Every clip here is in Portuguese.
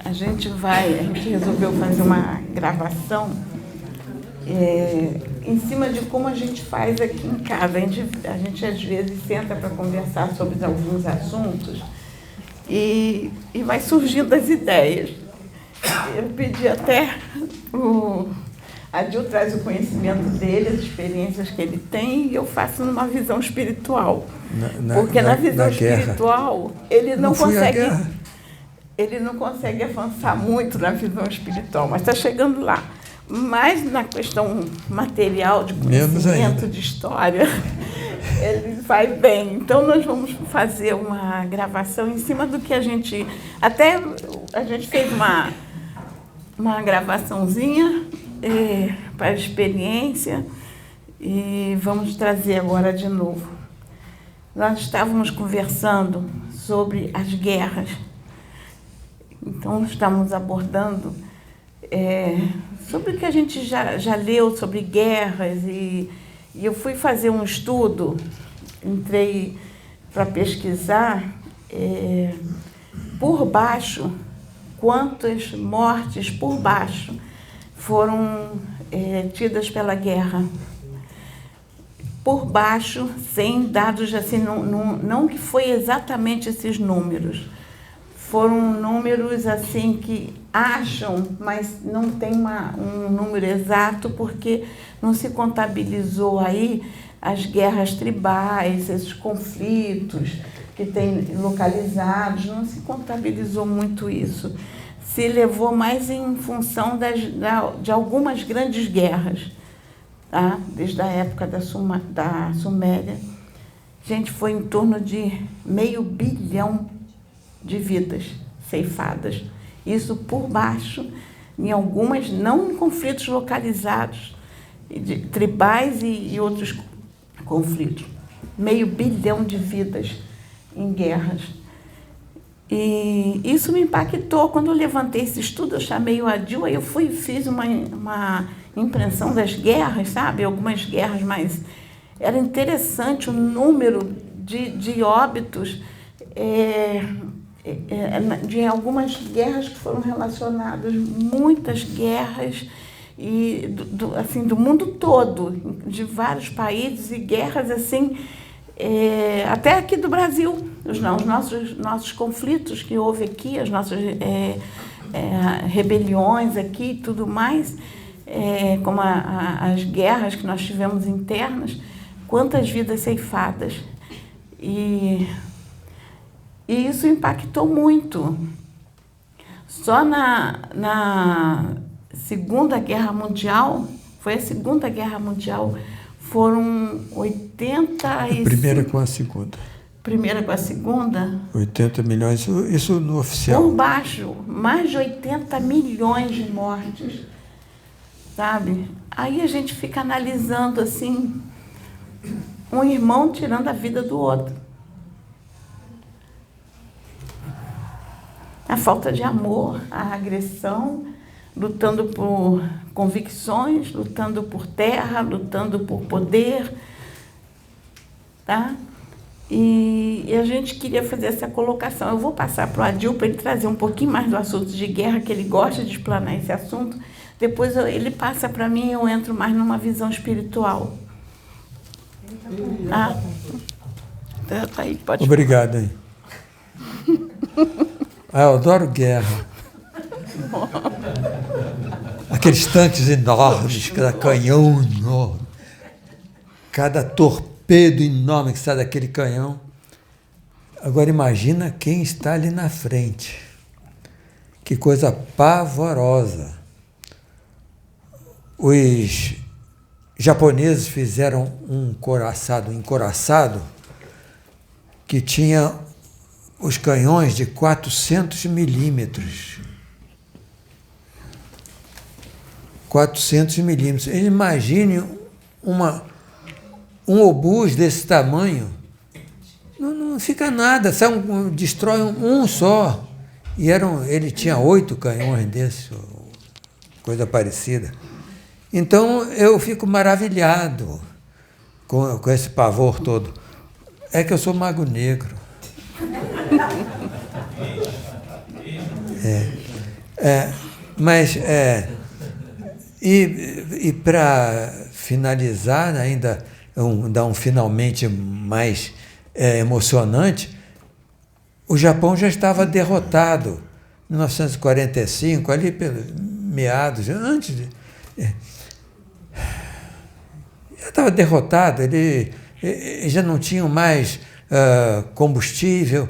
A gente resolveu fazer uma gravação em cima de como a gente faz aqui em casa. A gente às vezes senta para conversar sobre alguns assuntos e vai surgindo as ideias. Eu pedi até a Dil traz o conhecimento dele, as experiências que ele tem, e eu faço numa visão espiritual. Porque na visão espiritual, ele não consegue avançar muito na visão espiritual, mas está chegando lá. Mas na questão material, de conhecimento, de história, ele vai bem. Então, nós vamos fazer uma gravação em cima do que a gente... Até a gente fez uma gravaçãozinha para a experiência e vamos trazer agora de novo. Nós estávamos conversando sobre as guerras. Então, estamos abordando sobre o que a gente já leu sobre guerras e eu fui fazer um estudo, entrei para pesquisar por baixo, quantas mortes por baixo foram tidas pela guerra. Por baixo, sem dados assim, não que foi exatamente esses números. Foram números assim que acham, mas não tem um número exato, porque não se contabilizou aí as guerras tribais, esses conflitos que tem localizados, não se contabilizou muito isso. Se levou mais em função de algumas grandes guerras, tá? Desde a época da Suméria. Gente, foi em torno de 500 milhões de vidas ceifadas. Isso por baixo, em algumas, não em conflitos localizados, tribais e outros conflitos. 500 milhões de vidas em guerras. E isso me impactou. Quando eu levantei esse estudo, eu chamei o Adil, aí eu fiz uma impressão das guerras, sabe? Algumas guerras, mas era interessante o número de óbitos de algumas guerras que foram relacionadas, muitas guerras e do mundo todo, de vários países, e guerras assim, até aqui do Brasil, os nossos conflitos que houve aqui, as nossas rebeliões aqui e tudo mais, como as guerras que nós tivemos internas, quantas vidas ceifadas. E isso impactou muito. Só na Segunda Guerra Mundial, foi a Segunda Guerra Mundial, foram 85... Primeira com a segunda. Primeira com a segunda? 80 milhões, isso no oficial. Por baixo, mais de 80 milhões de mortes, sabe? Aí a gente fica analisando, assim, um irmão tirando a vida do outro. A falta de amor, a agressão, lutando por convicções, lutando por terra, lutando por poder, tá? E a gente queria fazer essa colocação. Eu vou passar para o Adil para ele trazer um pouquinho mais do assunto de guerra, que ele gosta de explanar esse assunto. Depois ele passa para mim e eu entro mais numa visão espiritual. Tá aí, pode. Obrigado, hein? Eu adoro guerra. Aqueles tanques enormes, cada canhão enorme, cada torpedo enorme que sai daquele canhão. Agora imagina quem está ali na frente. Que coisa pavorosa. Os japoneses fizeram um encoraçado que tinha os canhões de 400 milímetros. 400 milímetros. Imagine um obus desse tamanho, não fica nada, destrói um só. E ele tinha 8 canhões desses, coisa parecida. Então, eu fico maravilhado com esse pavor todo. É que eu sou mago negro. Mas, e para finalizar, ainda dar um finalmente mais emocionante, o Japão já estava derrotado em 1945, ali pelos meados, antes de... já estava derrotado, ele já não tinham mais combustível,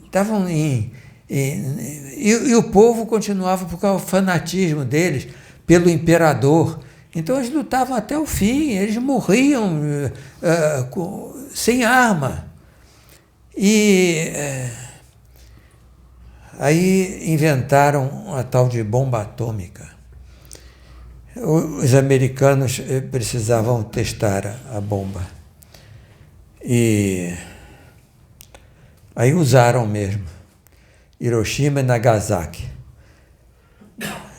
estavam e o povo continuava por causa do fanatismo deles pelo imperador. Então eles lutavam até o fim, eles morriam sem arma. E aí inventaram a tal de bomba atômica. Os americanos precisavam testar a bomba. E aí usaram mesmo. Hiroshima e Nagasaki.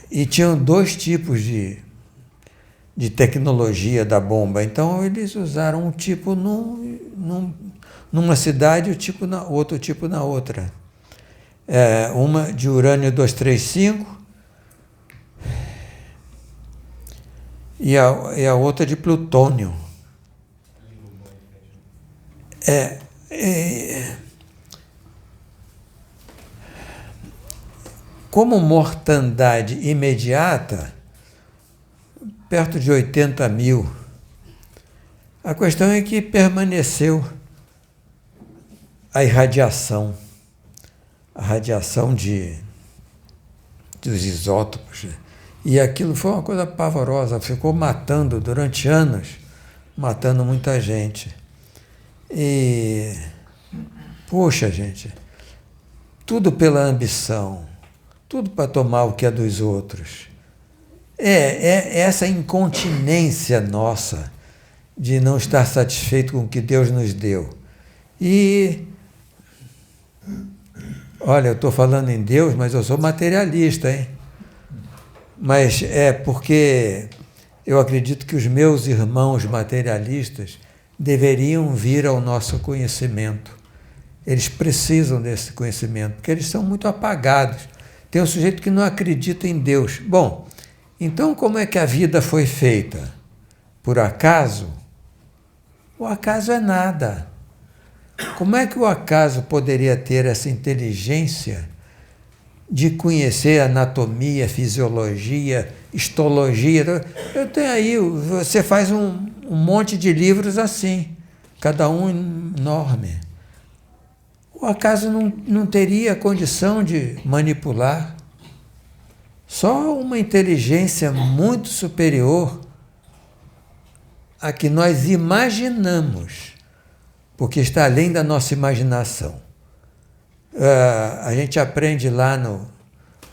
E tinham 2 tipos de tecnologia da bomba. Então, eles usaram um tipo numa cidade e outro tipo na outra. Uma de urânio 235 e a outra de plutônio. Como mortandade imediata, perto de 80 mil. A questão é que permaneceu a irradiação, a radiação dos isótopos. E aquilo foi uma coisa pavorosa, ficou matando durante anos, matando muita gente. E, poxa, gente, tudo pela ambição, tudo para tomar o que é dos outros. Essa incontinência nossa de não estar satisfeito com o que Deus nos deu. E, olha, eu estou falando em Deus, mas eu sou materialista, hein? Mas é porque eu acredito que os meus irmãos materialistas deveriam vir ao nosso conhecimento. Eles precisam desse conhecimento, porque eles são muito apagados. Tem um sujeito que não acredita em Deus. Bom, então como é que a vida foi feita? Por acaso? O acaso é nada. Como é que o acaso poderia ter essa inteligência de conhecer anatomia, fisiologia, histologia? Eu tenho aí, você faz um monte de livros assim, cada um enorme. O acaso não teria condição de manipular. Só uma inteligência muito superior a que nós imaginamos, porque está além da nossa imaginação. A gente aprende lá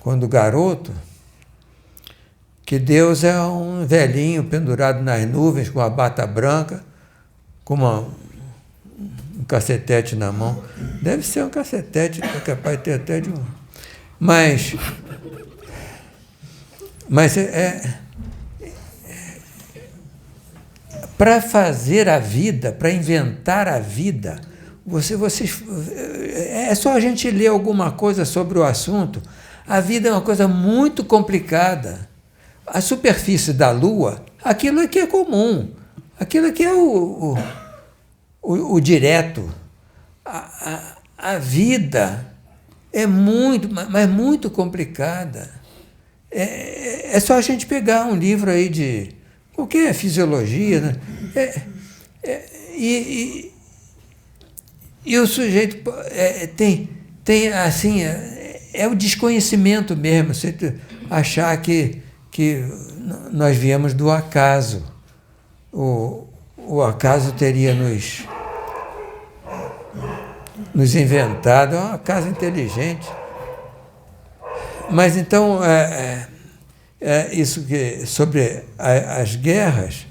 quando garoto que Deus é um velhinho pendurado nas nuvens com a bata branca, com um cacetete na mão. Deve ser um cacetete, é capaz de ter até de um. Mas para fazer a vida, para inventar a vida, é só a gente ler alguma coisa sobre o assunto. A vida é uma coisa muito complicada. A superfície da Lua, aquilo aqui é comum, aquilo aqui é o direto. A vida é muito complicada. É só a gente pegar um livro aí de qualquer fisiologia, né? E o sujeito tem assim, é o desconhecimento mesmo, você achar que nós viemos do acaso. O acaso teria nos inventado, é um acaso inteligente. Mas então, isso que sobre as guerras,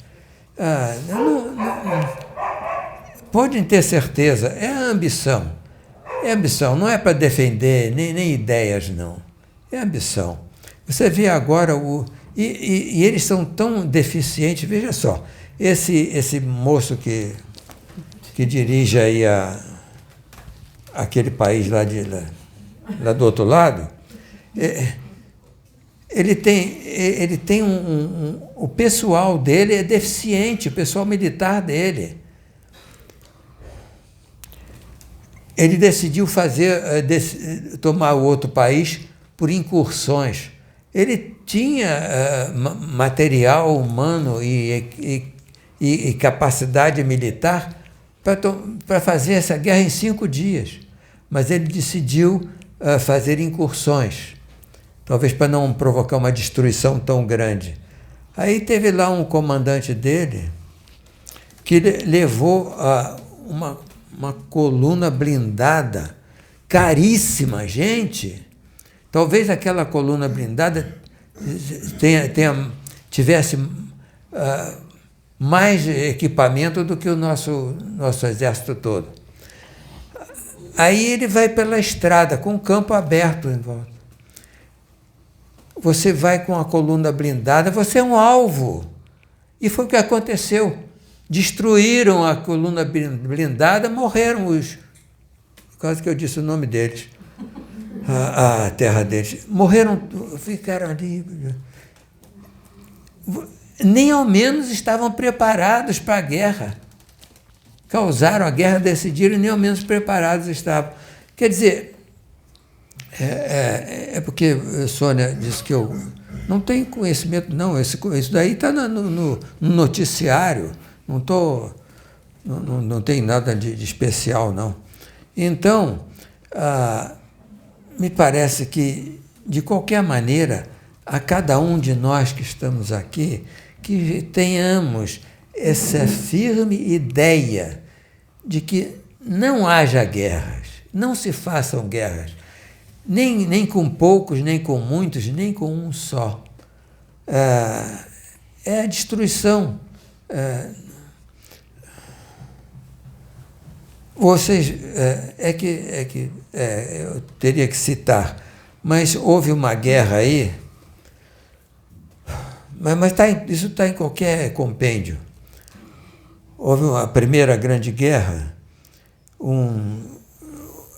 podem ter certeza, é a ambição. É ambição, não é para defender nem ideias, não. É ambição. Você vê agora e eles são tão deficientes, veja só, esse moço que dirige aí aquele país lá lá do outro lado, ele tem o pessoal dele é deficiente, o pessoal militar dele. Ele decidiu tomar o outro país por incursões. Ele tinha material humano e capacidade militar para fazer essa guerra em 5 dias. Mas ele decidiu fazer incursões, talvez para não provocar uma destruição tão grande. Aí teve lá um comandante dele que levou uma coluna blindada, caríssima, gente. Talvez aquela coluna blindada tivesse mais equipamento do que o nosso exército todo. Aí ele vai pela estrada, com o campo aberto em volta. Você vai com a coluna blindada, você é um alvo. E foi o que aconteceu. Destruíram a coluna blindada, morreram quase que eu disse o nome deles, a terra deles. Morreram, ficaram ali. Nem ao menos estavam preparados para a guerra. Causaram a guerra, decidiram e nem ao menos preparados estavam. Quer dizer, é porque a Sônia disse que eu não tenho conhecimento, não. Isso daí está no noticiário. Não tem nada de especial, não. Então, me parece que, de qualquer maneira, a cada um de nós que estamos aqui, que tenhamos essa firme ideia de que não haja guerras, não se façam guerras, nem com poucos, nem com muitos, nem com um só. É a destruição. Vocês, eu teria que citar, mas houve uma guerra aí, mas isso está em qualquer compêndio. Houve uma primeira grande guerra,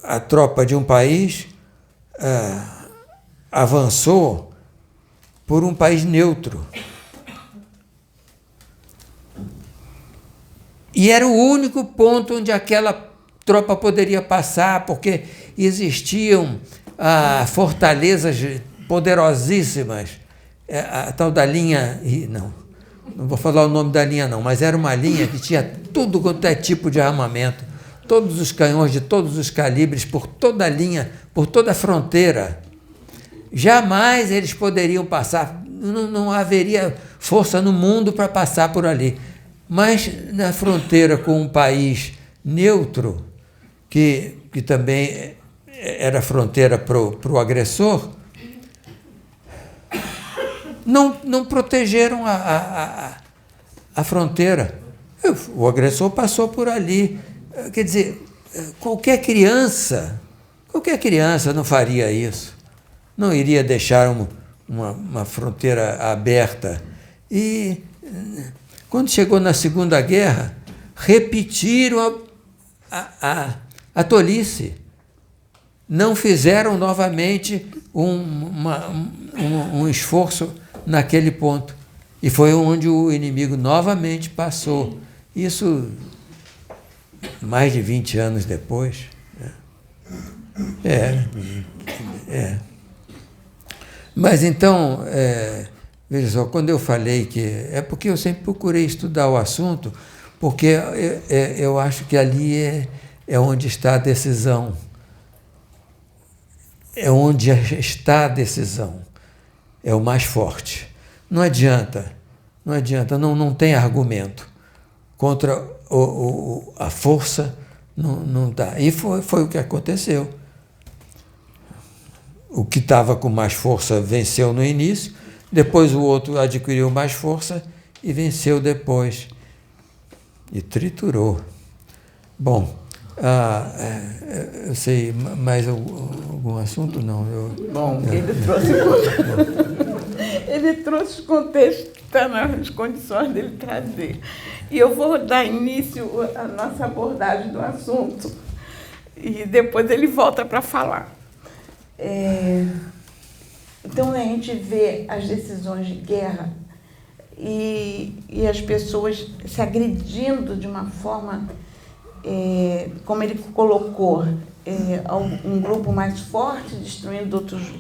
a tropa de um país avançou por um país neutro. E era o único ponto onde aquela tropa poderia passar, porque existiam fortalezas poderosíssimas, a tal da linha... Não vou falar o nome da linha, não, mas era uma linha que tinha tudo quanto é tipo de armamento, todos os canhões de todos os calibres, por toda a linha, por toda a fronteira. Jamais eles poderiam passar, não haveria força no mundo para passar por ali. Mas na fronteira com um país neutro, que também era fronteira para o agressor, não protegeram a fronteira. O agressor passou por ali. Quer dizer, qualquer criança não faria isso. Não iria deixar uma fronteira aberta. E quando chegou na Segunda Guerra, repetiram a tolice. Não fizeram novamente um esforço naquele ponto. E foi onde o inimigo novamente passou. Isso mais de 20 anos depois. Mas então, veja só, quando eu falei que... É porque eu sempre procurei estudar o assunto, porque eu acho que ali é onde está a decisão. É onde está a decisão. É o mais forte. Não adianta, não tem argumento. Contra a força, não dá. E foi o que aconteceu. O que estava com mais força venceu no início, depois o outro adquiriu mais força e venceu depois. E triturou. Bom, eu sei, mais algum assunto? Não. Bom, ele trouxe o contexto que está nas condições dele trazer. E eu vou dar início à nossa abordagem do assunto. E depois ele volta para falar. Então, a gente vê as decisões de guerra e as pessoas se agredindo de uma forma, como ele colocou, um grupo mais forte destruindo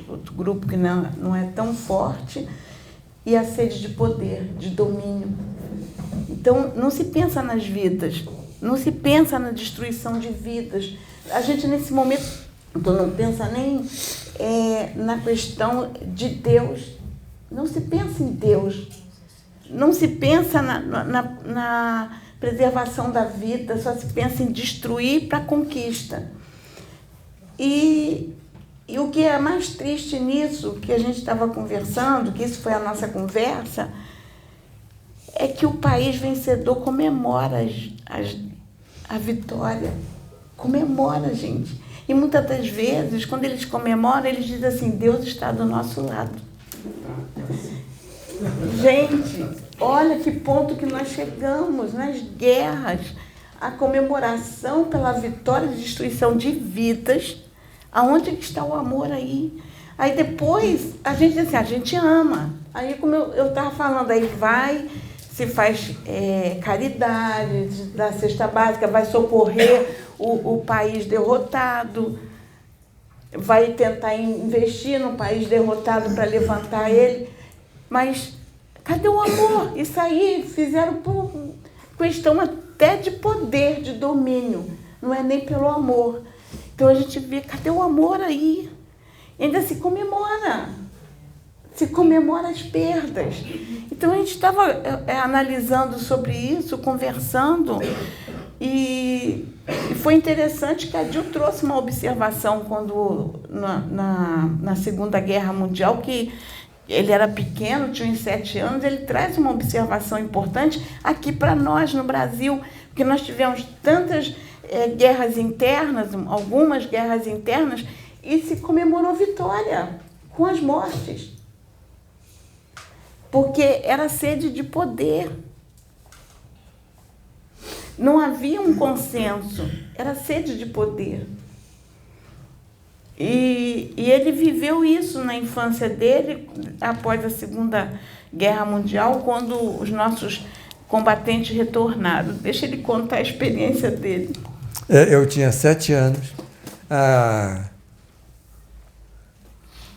outro grupo que não é tão forte, e a sede de poder, de domínio. Então, não se pensa nas vidas, não se pensa na destruição de vidas. A gente, nesse momento, não pensa nem na questão de Deus. Não se pensa em Deus. Não se pensa na preservação da vida, só se pensa em destruir para a conquista. E o que é mais triste nisso, que a gente estava conversando, que isso foi a nossa conversa, é que o país vencedor comemora a vitória. Comemora, gente. E muitas das vezes, quando eles comemoram, eles dizem assim, Deus está do nosso lado. Gente, olha que ponto que nós chegamos nas guerras. A comemoração pela vitória e destruição de vidas. Aonde está o amor aí? Aí depois, a gente diz assim, a gente ama. Aí, como eu estava falando, aí se faz caridade, da cesta básica, vai socorrer o país derrotado, vai tentar investir no país derrotado para levantar ele. Mas cadê o amor? Isso aí fizeram por questão até de poder, de domínio. Não é nem pelo amor. Então a gente vê, cadê o amor aí? E ainda se comemora as perdas. Então a gente estava analisando sobre isso, conversando, e foi interessante que a Dil trouxe uma observação quando na Segunda Guerra Mundial, que ele era pequeno, tinha uns 7 anos, ele traz uma observação importante aqui para nós no Brasil, porque nós tivemos tantas guerras internas, algumas guerras internas, e se comemorou vitória com as mortes. Porque era sede de poder. Não havia um consenso, era sede de poder. E ele viveu isso na infância dele, após a Segunda Guerra Mundial, quando os nossos combatentes retornaram. Deixa ele contar a experiência dele. Eu tinha 7 anos.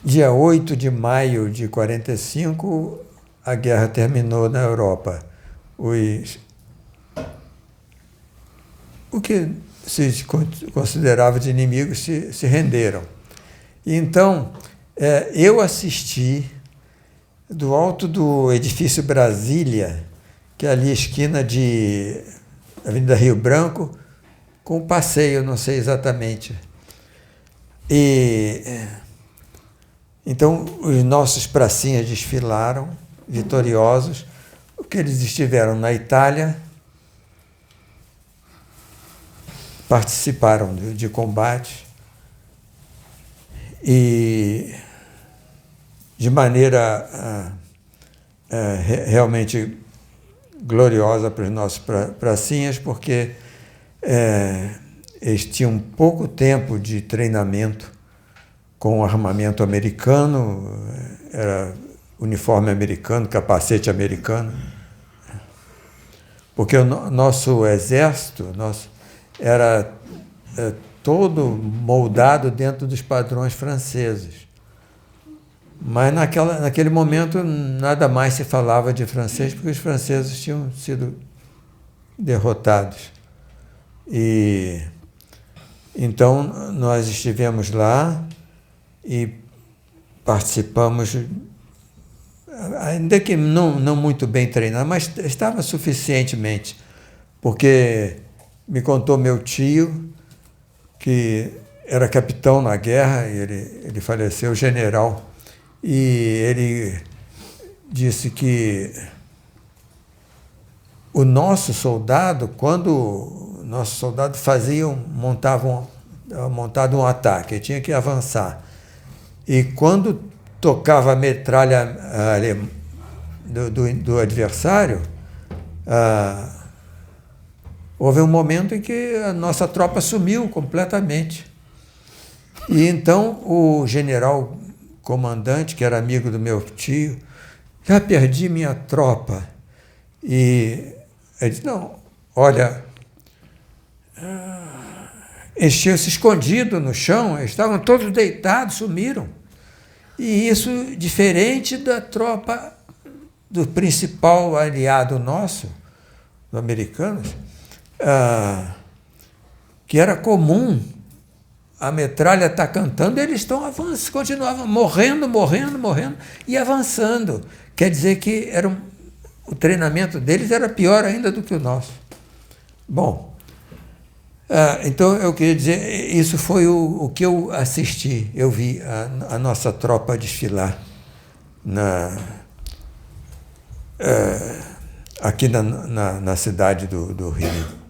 Dia 8 de maio de 1945, a guerra terminou na Europa. O que se considerava de inimigos se renderam. Então, eu assisti do alto do edifício Brasília, que é ali a esquina de Avenida Rio Branco, com o passeio, não sei exatamente. Então, os nossos pracinhas desfilaram, vitoriosos, porque eles estiveram na Itália, participaram de combate, e de maneira realmente gloriosa para os nossos pracinhas, porque eles tinham pouco tempo de treinamento com o armamento americano, era uniforme americano, capacete americano, porque o nosso exército era todo moldado dentro dos padrões franceses. Mas naquele momento nada mais se falava de francês, porque os franceses tinham sido derrotados. E então nós estivemos lá e participamos, ainda que não muito bem treinado, mas estava suficientemente, porque me contou meu tio, que era capitão na guerra, ele faleceu, general, e ele disse que o nosso soldado, quando o nosso soldado montavam um ataque, tinha que avançar. E quando tocava a metralha do adversário, houve um momento em que a nossa tropa sumiu completamente. E então o general comandante, que era amigo do meu tio, já perdi minha tropa. E ele disse, não, olha, eles tinham se escondido no chão, eles estavam todos deitados, sumiram. E isso diferente da tropa do principal aliado nosso, dos americanos, que era comum a metralha estar cantando, eles estão avançando, continuavam morrendo e avançando. Quer dizer que o treinamento deles era pior ainda do que o nosso. Bom, então eu queria dizer, isso foi o que eu assisti, eu vi a nossa tropa desfilar aqui na cidade do Rio.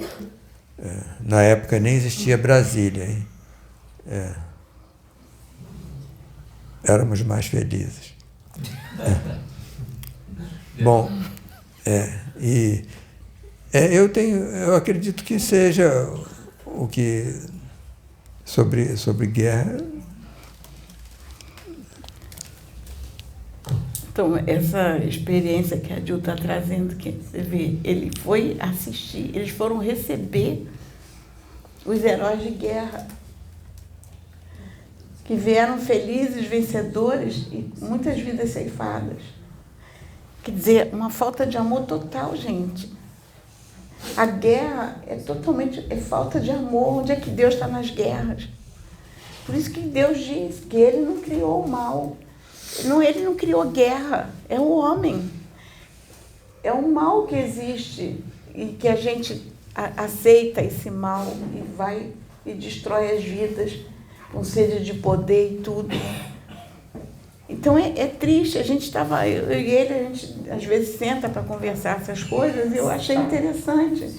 Na época nem existia Brasília, hein? Éramos mais felizes. Bom, eu acredito que seja o que sobre guerra. Então, essa experiência que a Dil está trazendo, que você vê, ele foi assistir, eles foram receber os heróis de guerra, que vieram felizes, vencedores e muitas vidas ceifadas. Quer dizer, uma falta de amor total, gente. A guerra é falta de amor. Onde é que Deus está nas guerras? Por isso que Deus diz que Ele não criou o mal. Ele não criou guerra, é o homem. É o mal que existe e que a gente aceita esse mal e vai e destrói as vidas com sede de poder e tudo. Então é triste, eu e ele, a gente às vezes senta para conversar essas coisas, e eu achei interessante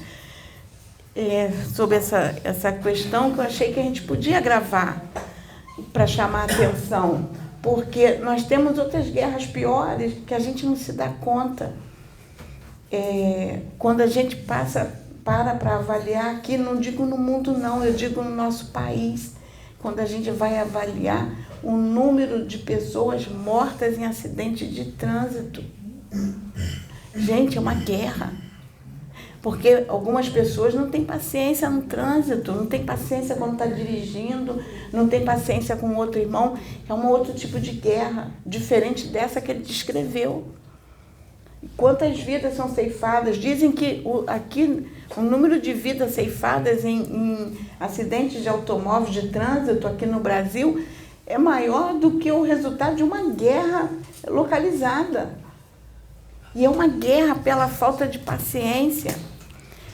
sobre essa questão, que eu achei que a gente podia gravar para chamar a atenção, porque nós temos outras guerras piores que a gente não se dá conta. Quando a gente para avaliar aqui, não digo no mundo não, eu digo no nosso país, quando a gente vai avaliar o número de pessoas mortas em acidente de trânsito. Gente, é uma guerra. Porque algumas pessoas não têm paciência no trânsito, não têm paciência quando está dirigindo, não têm paciência com outro irmão. É um outro tipo de guerra, diferente dessa que ele descreveu. Quantas vidas são ceifadas? Dizem que aqui o número de vidas ceifadas em acidentes de automóveis de trânsito aqui no Brasil é maior do que o resultado de uma guerra localizada. E é uma guerra pela falta de paciência.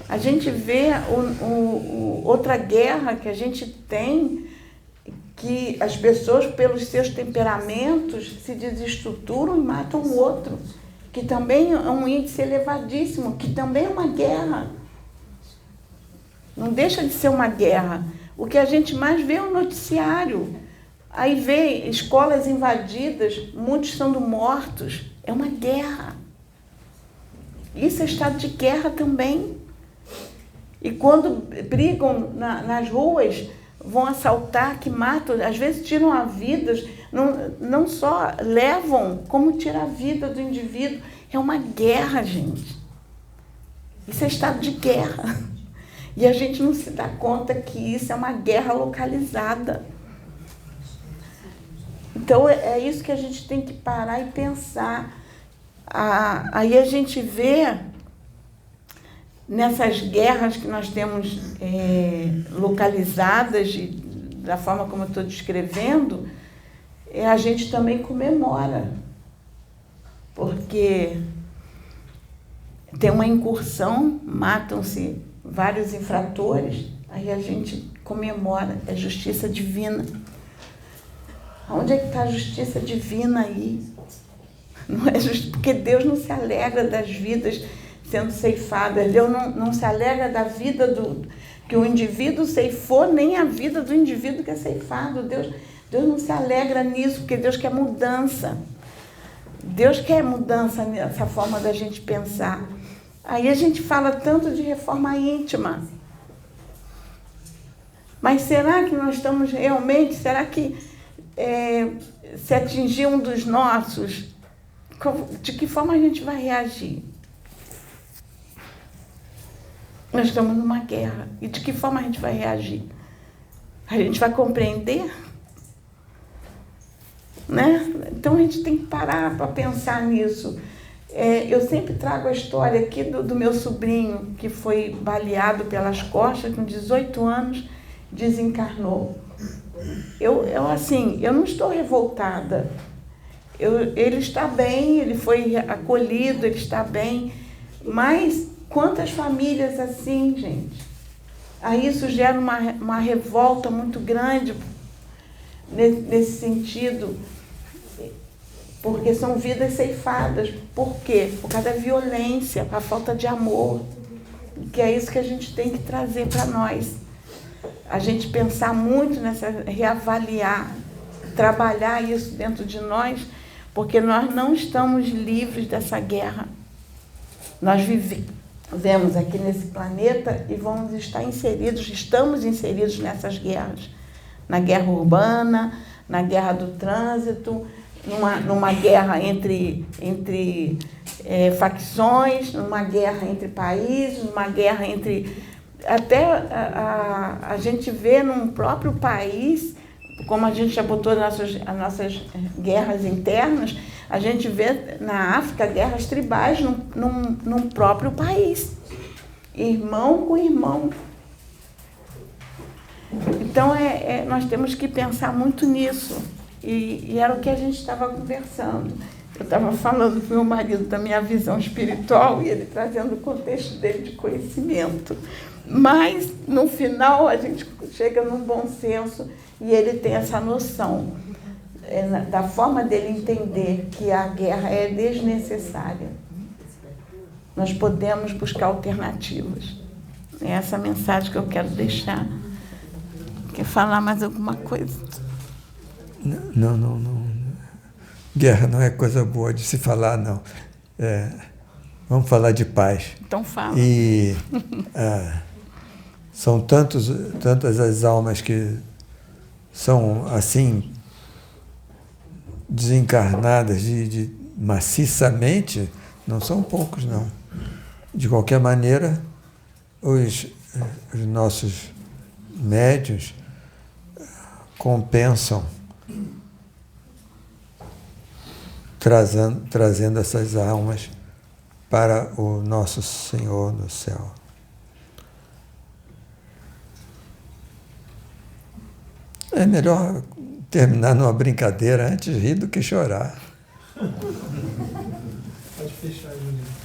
A gente vê outra guerra que a gente tem, que as pessoas, pelos seus temperamentos, se desestruturam e matam o outro, que também é um índice elevadíssimo, que também é uma guerra. Não deixa de ser uma guerra. O que a gente mais vê é o noticiário. Aí vê escolas invadidas, muitos sendo mortos. É uma guerra. Isso é estado de guerra também. E quando brigam nas ruas, vão assaltar, que matam, às vezes tiram a vida, não só levam, como tiram a vida do indivíduo. É uma guerra, gente. Isso é estado de guerra. E a gente não se dá conta que isso é uma guerra localizada. Então, é isso que a gente tem que parar e pensar. Aí a gente vê, nessas guerras que nós temos localizadas, da forma como eu estou descrevendo, a gente também comemora. Porque tem uma incursão, matam-se vários infratores, aí a gente comemora, é justiça divina. Onde é que está a justiça divina aí? Não é justo, porque Deus não se alegra das vidas sendo ceifadas. Deus não se alegra da vida que o indivíduo ceifou, nem a vida do indivíduo que é ceifado. Deus não se alegra nisso, porque Deus quer mudança. Deus quer mudança nessa forma da gente pensar. Aí a gente fala tanto de reforma íntima. Mas será que nós estamos realmente, será que se atingir um dos nossos, de que forma a gente vai reagir? Nós estamos numa guerra. E de que forma a gente vai reagir? A gente vai compreender? Né? Então a gente tem que parar para pensar nisso. Eu sempre trago a história aqui do meu sobrinho, que foi baleado pelas costas, com 18 anos, desencarnou. Eu não estou revoltada. Ele está bem, ele foi acolhido, ele está bem, mas quantas famílias assim, gente? Aí isso gera uma revolta muito grande nesse sentido, porque são vidas ceifadas. Por quê? Por causa da violência, a falta de amor, que é isso que a gente tem que trazer para nós. A gente pensar muito reavaliar, trabalhar isso dentro de nós, porque nós não estamos livres dessa guerra. Nós vivemos aqui nesse planeta e estamos inseridos nessas guerras. Na guerra urbana, na guerra do trânsito, numa guerra entre facções, numa guerra entre países, numa guerra entre... Até a gente vê num próprio país, como a gente já botou as nossas guerras internas, a gente vê na África guerras tribais num próprio país. Irmão com irmão. Então, nós temos que pensar muito nisso. E era o que a gente estava conversando. Eu estava falando para o meu marido da minha visão espiritual e ele trazendo o contexto dele de conhecimento. Mas, no final, a gente chega num bom senso e ele tem essa noção da forma dele entender que a guerra é desnecessária. Nós podemos buscar alternativas. É essa mensagem que eu quero deixar. Quer falar mais alguma coisa? Não. Guerra não é coisa boa de se falar, não. Vamos falar de paz. Então fala. E são tantas as almas que são assim desencarnadas maciçamente, não são poucos, não. De qualquer maneira, os nossos médiuns compensam trazendo essas almas para o nosso Senhor no céu. É melhor terminar numa brincadeira antes de rir do que chorar. Pode fechar, Juliana.